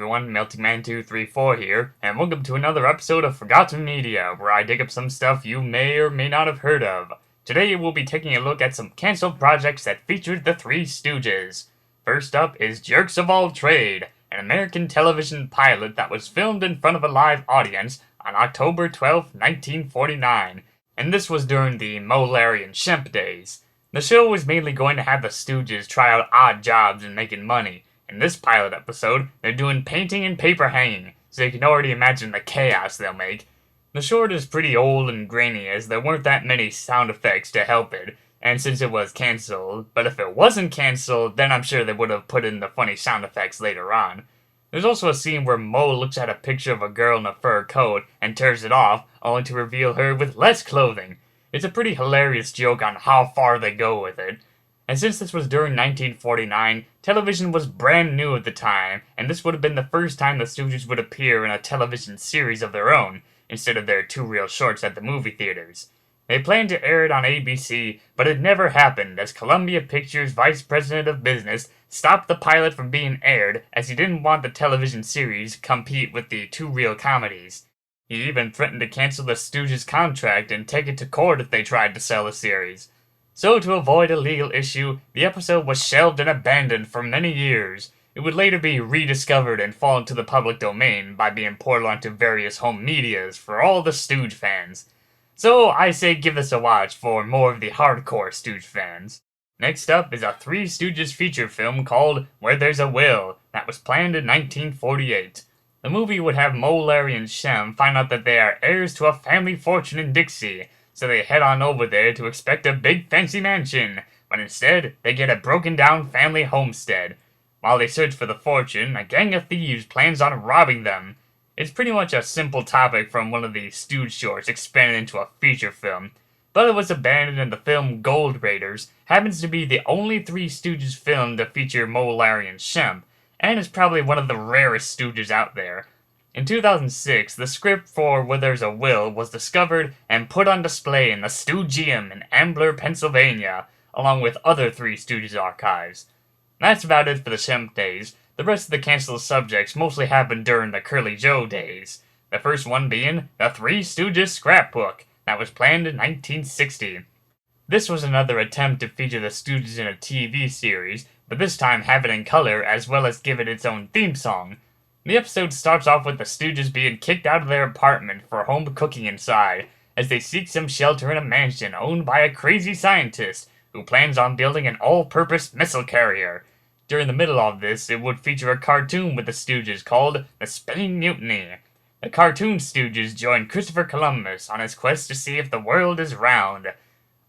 everyone, MeltingMan234 here, and welcome to another episode of Forgotten Media, where I dig up some stuff you may or may not have heard of. Today we'll be taking a look at some cancelled projects that featured the Three Stooges. First up is Jerks of All Trade, an American television pilot that was filmed in front of a live audience on October 12, 1949, and this was during the Moe, Larry, and Shemp days. The show was mainly going to have the Stooges try out odd jobs and making money. In this pilot episode, they're doing painting and paper hanging, so you can already imagine the chaos they'll make. The short is pretty old and grainy as there weren't that many sound effects to help it, and since it was cancelled, but if it wasn't cancelled, then I'm sure they would have put in the funny sound effects later on. There's also a scene where Moe looks at a picture of a girl in a fur coat and tears it off, only to reveal her with less clothing. It's a pretty hilarious joke on how far they go with it. And since this was during 1949, television was brand new at the time, and this would have been the first time the Stooges would appear in a television series of their own, instead of their two reel shorts at the movie theaters. They planned to air it on ABC, but it never happened, as Columbia Pictures' vice president of business stopped the pilot from being aired, as he didn't want the television series to compete with the two reel comedies. He even threatened to cancel the Stooges' contract and take it to court if they tried to sell the series. So to avoid a legal issue, the episode was shelved and abandoned for many years. It would later be rediscovered and fall into the public domain by being ported onto various home medias for all the Stooge fans. So I say give this a watch for more of the hardcore Stooge fans. Next up is a Three Stooges feature film called Where There's a Will, that was planned in 1948. The movie would have Moe, Larry, and Shem find out that they are heirs to a family fortune in Dixie, so they head on over there to expect a big fancy mansion, but instead, they get a broken down family homestead. While they search for the fortune, a gang of thieves plans on robbing them. It's pretty much a simple topic from one of the Stooge shorts expanded into a feature film, but it was abandoned and the film Gold Raiders happens to be the only Three Stooges film to feature Moe, Larry, and Shemp, and is probably one of the rarest Stooges out there. In 2006, the script for Where There's a Will was discovered and put on display in the Stoogeum in Ambler, Pennsylvania, along with other Three Stooges archives. That's about it for the Shemp days. The rest of the canceled subjects mostly happened during the Curly Joe days. The first one being the Three Stooges scrapbook, that was planned in 1960. This was another attempt to feature the Stooges in a TV series, but this time have it in color as well as give it its own theme song. The episode starts off with the Stooges being kicked out of their apartment for home cooking inside, as they seek some shelter in a mansion owned by a crazy scientist who plans on building an all-purpose missile carrier. During the middle of this, it would feature a cartoon with the Stooges called The Spain Mutiny. The cartoon Stooges join Christopher Columbus on his quest to see if the world is round.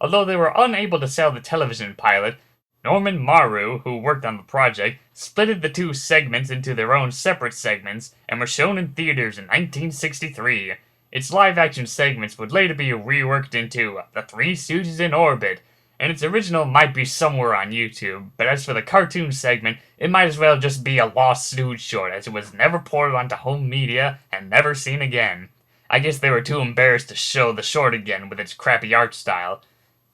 Although they were unable to sell the television pilot, Norman Maru, who worked on the project, splitted the two segments into their own separate segments and were shown in theaters in 1963. Its live-action segments would later be reworked into The Three Stooges in Orbit, and its original might be somewhere on YouTube, but as for the cartoon segment, it might as well just be a lost Stooge short, as it was never ported onto home media and never seen again. I guess they were too embarrassed to show the short again with its crappy art style.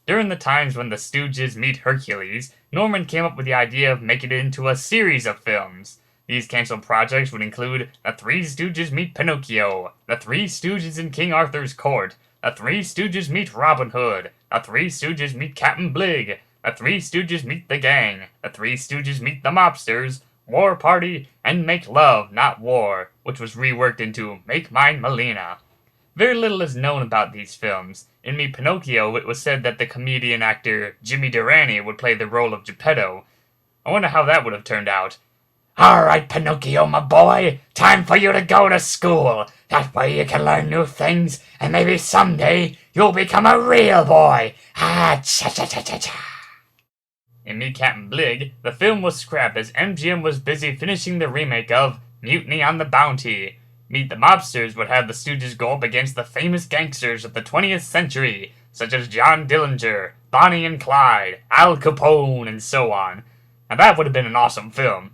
During the times when the Stooges meet Hercules, Norman came up with the idea of making it into a series of films. These cancelled projects would include The Three Stooges Meet Pinocchio, The Three Stooges in King Arthur's Court, The Three Stooges Meet Robin Hood, The Three Stooges Meet Captain Bligg, The Three Stooges Meet the Gang, The Three Stooges Meet the Mobsters, War Party, and Make Love, Not War, which was reworked into Make Mine Melina. Very little is known about these films. In Meet Pinocchio, it was said that the comedian actor Jimmy Durante would play the role of Geppetto. I wonder how that would have turned out. "Alright, Pinocchio, my boy, time for you to go to school. That way you can learn new things, and maybe someday you'll become a real boy. Ah, cha-cha-cha-cha-cha." In Meet Captain Bligg, the film was scrapped as MGM was busy finishing the remake of Mutiny on the Bounty. Meet the Mobsters would have the Stooges go up against the famous gangsters of the 20th century, such as John Dillinger, Bonnie and Clyde, Al Capone, and so on. Now that would have been an awesome film.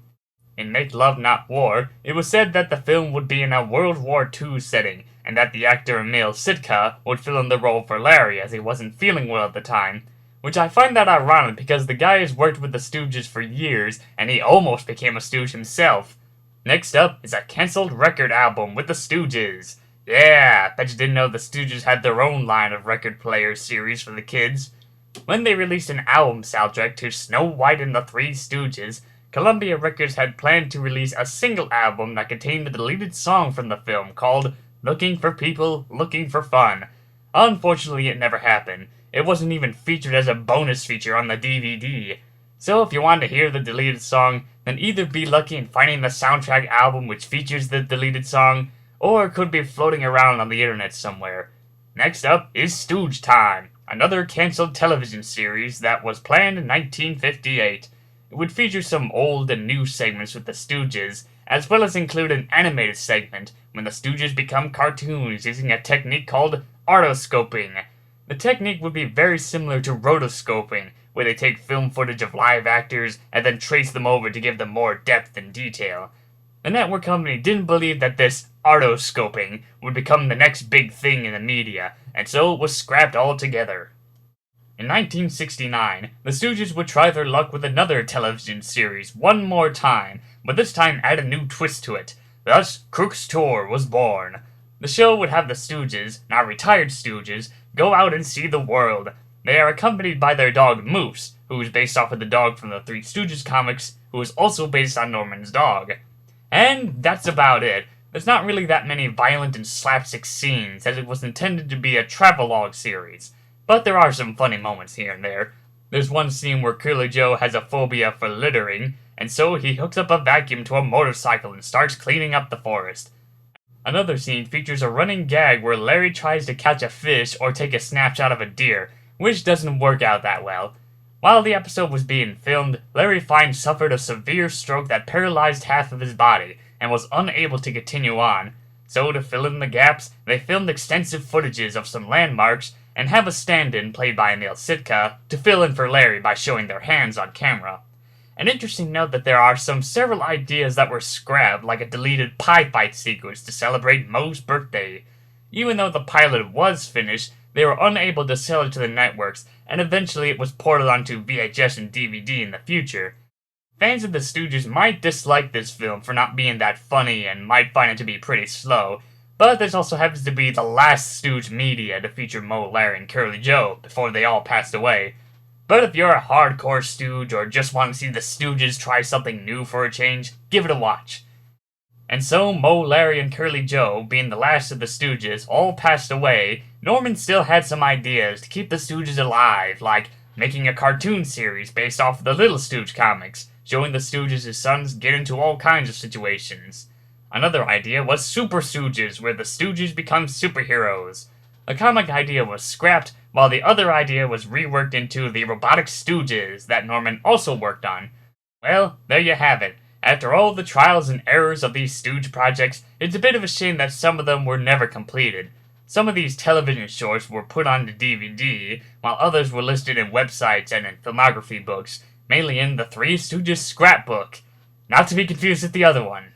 In Make Love Not War, it was said that the film would be in a World War II setting, and that the actor Emil Sitka would fill in the role for Larry as he wasn't feeling well at the time. Which I find that ironic because the guy has worked with the Stooges for years, and he almost became a Stooge himself. Next up is a cancelled record album with the Stooges. Yeah, bet you didn't know the Stooges had their own line of record player series for the kids. When they released an album soundtrack to Snow White and the Three Stooges, Columbia Records had planned to release a single album that contained a deleted song from the film called Looking for People, Looking for Fun. Unfortunately, it never happened. It wasn't even featured as a bonus feature on the DVD. So if you want to hear the deleted song, then either be lucky in finding the soundtrack album which features the deleted song, or it could be floating around on the internet somewhere. Next up is Stooge Time, another cancelled television series that was planned in 1958. It would feature some old and new segments with the Stooges, as well as include an animated segment when the Stooges become cartoons using a technique called artoscoping. The technique would be very similar to rotoscoping, where they take film footage of live actors and then trace them over to give them more depth and detail. The network company didn't believe that this artoscoping would become the next big thing in the media, and so it was scrapped altogether. In 1969, the Stooges would try their luck with another television series one more time, but this time add a new twist to it. Thus, Crook's Tour was born. The show would have the Stooges, now retired Stooges, go out and see the world. They are accompanied by their dog Moose, who is based off of the dog from the Three Stooges comics, who is also based on Norman's dog. And that's about it. There's not really that many violent and slapstick scenes, as it was intended to be a travelogue series. But there are some funny moments here and there. There's one scene where Curly Joe has a phobia for littering, and so he hooks up a vacuum to a motorcycle and starts cleaning up the forest. Another scene features a running gag where Larry tries to catch a fish or take a snapshot of a deer, which doesn't work out that well. While the episode was being filmed, Larry Fine suffered a severe stroke that paralyzed half of his body and was unable to continue on. So to fill in the gaps, they filmed extensive footages of some landmarks and have a stand-in played by Emil Sitka to fill in for Larry by showing their hands on camera. An interesting note that there are several ideas that were scrapped, like a deleted pie fight sequence to celebrate Moe's birthday. Even though the pilot was finished, they were unable to sell it to the networks, and eventually it was ported onto VHS and DVD in the future. Fans of the Stooges might dislike this film for not being that funny and might find it to be pretty slow, but this also happens to be the last Stooge media to feature Moe, Larry, and Curly Joe before they all passed away. But if you're a hardcore Stooge or just want to see the Stooges try something new for a change, give it a watch. And so, Moe, Larry, and Curly Joe, being the last of the Stooges, all passed away, Norman still had some ideas to keep the Stooges alive, like making a cartoon series based off of the Little Stooge comics, showing the Stooges' sons get into all kinds of situations. Another idea was Super Stooges, where the Stooges become superheroes. The comic idea was scrapped, while the other idea was reworked into the Robotic Stooges that Norman also worked on. Well, there you have it. After all the trials and errors of these Stooge projects, it's a bit of a shame that some of them were never completed. Some of these television shorts were put onto DVD, while others were listed in websites and in filmography books, mainly in the Three Stooges scrapbook. Not to be confused with the other one.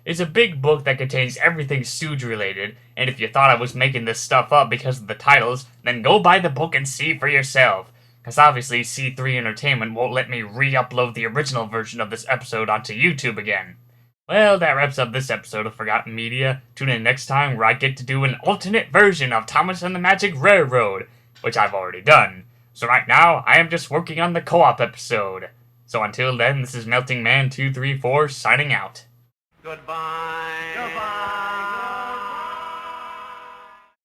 It's a big book that contains everything Stooge related, and if you thought I was making this stuff up because of the titles, then go buy the book and see for yourself. Because obviously C3 Entertainment won't let me re-upload the original version of this episode onto YouTube again. Well, that wraps up this episode of Forgotten Media. Tune in next time where I get to do an alternate version of Thomas and the Magic Railroad, which I've already done. So right now, I am just working on the co-op episode. So until then, this is Melting Man 234 signing out. Goodbye. Goodbye.